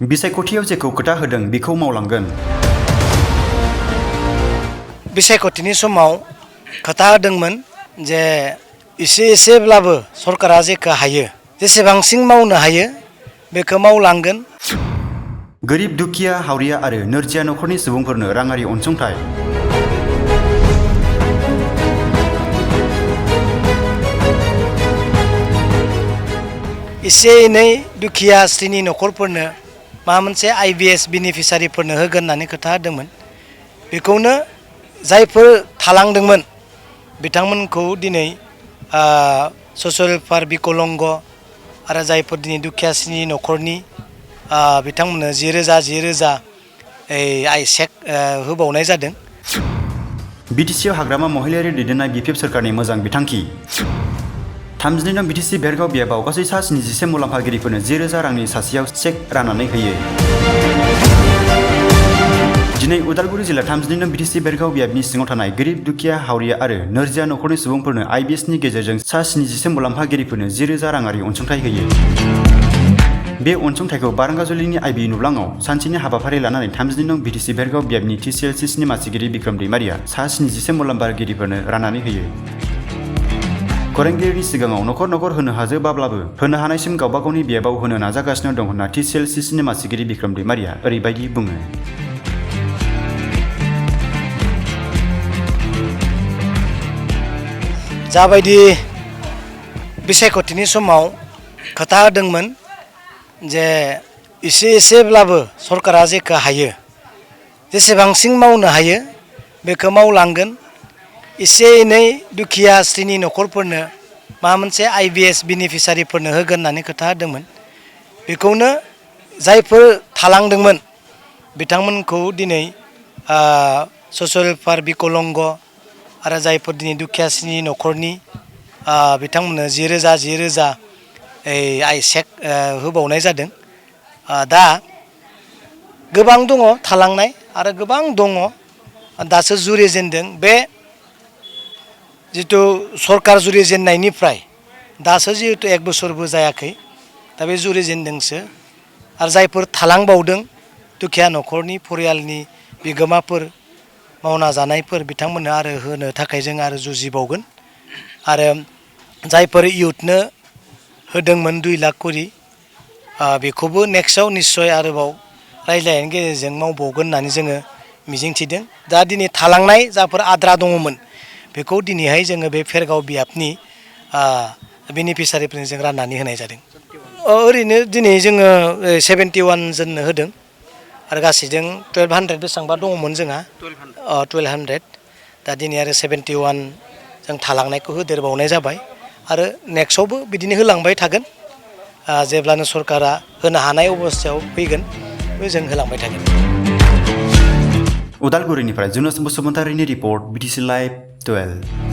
बिसायख'थियाव जेखौ खोथा होदों बेखौ मावलांगोन। बिसायख'थिनि समाव खोथा होदोंमोन जे एसेब्लाबो सरकारा जेखौ हायो जेसेबांसिन मावनो हायो बेखौ मावलांगोन। गोरिब दुखिया हावरिया आरो नोरजिया नखरनि सुबुंफोरनो राङारि अनसुंथाइ। एसे एनै दुखिया श्रेणी नखरफोरनो माबा मोनसे IBS बेनिफिसारिफोरनो होगोन होननानै खोथा होदोंमोन। बेखौनो जायफोर थालांदोंमोन बिथांमोनखौ दिनै ससियेल वेलफेयार बिकलंग आरो जायफोर दिनै दुखिया श्रेणी नखरनि बिथांमोननो 10,000 चेक होबावनाय जादों। BTCआव हाग्रामा महिलायारि दैदेननाय BPF सोरखारनि मोजां बिथांखि। 32 नं BTC बेरगाव बियाबाव गासै 77 मुलाम्फागिरिफोरनो 10,000 रांनि सासेयाव चेक राननानै होयो। दिनै उदालगुरि जिल्ला 32 नं BTC बेरगाव बियाबनि सिङाव थानाय गोरिब दुखिया हावरिया आरो नोरजिया नखरनि सुबुंफोरनो IBSनि गेजेरजों 77 मुलाम्फागिरिफोरनो 10,000 राङारि अनसुंथाइ होयो। बे अनसुंथाइखौ बारांगाजुलिनि IB नुब्लाङाव सानसेनि हाबाफारि लानानै 32 नं BTC बेरगाव बियाबनि TCLCनि मासिगिरि बिक्रम दैमारिया 77 मुलाम्फागिरिफोरनो राननानै होयो। खौरांगिरिनि सिगाङाव नखर नखर होनो हाजोबाब्लाबो होनो हानायसिम गावबा गावनि बियाबाव होनो नाजागासिनो दं होनना TCLCनि मासिगिरि बिक्रम दैमारिया ओरैबायदि बुङो। जाबायदि बिसायख'थिनि समाव खोथा होदोंमोन जे एसेब्लाबो सरकारा जेखौ हायो जेसेबांसिन मावनो हायो बेखौ मावलांगोन। एसे एनै दुखिया श्रेणी नखरफोरनो माबा मोनसे IBS बेनिफिसारिफोरनो होगोन होननानै खोथा होदोंमोन। बेखौनो जायफोर थालांदोंमोन बिथांमोनखौ दिनै ससियेल वेलफेयार बिकलंग आरो जायफोर दिनै दुखिया श्रेणी नखरनि बिथांमोननो 10,000 चेक होबावनाय जादों। दा गोबां दङ थालांनाय आरो गोबां दङ दासो जुरिजेनदों। बे जिथु सरकार जुरिजेननायनिफ्राय दासो जिहेतु 1 बोसोरबो जायाखै, दा बे जुरिजेनदोंसो। आरो जायफोर थालांबावदों दुखिया नखरनि फरियालनि बिगोमाफोर मावना जानायफोर बिथांमोननो आरो होनो थाखाय जों आरो जुजिबावगोन। आरो जायफोर इयुथनो होदोंमोन 2 लाख करि बेखौबो नेक्स्टआव निस्सय आरोबाव रायज्लायनायनि गेजेरजों मावबावगोन होननानै जोङो मिजिंथिदों। दा दिनै थालांनाय जाफोर आद्रा दङमोन बेखौ दिनैहाय जोङो बे फेरगाव बियाबनि बेनिफिसारिफोरनो जों राननानै होनाय जादों। ओरैनो दिनै जोङो 71 जननो होदों आरो गासैजों 1200 बेसेबांबा दङमोन जोंहा 1200। दा दिनै आरो 71 जों थालांनायखौ होदेरबावनाय जाबाय आरो नेक्स्टआवबो बिदिनो होलांबाय थागोन। जेब्लानो सरकारा होनो हानाय अबस्थायाव फैगोन जों होलांबाय थागोन। उदालगुरिनिफ्राय जुनुस बसुमतारिनि रिपर्ट BTC लाइभ 12।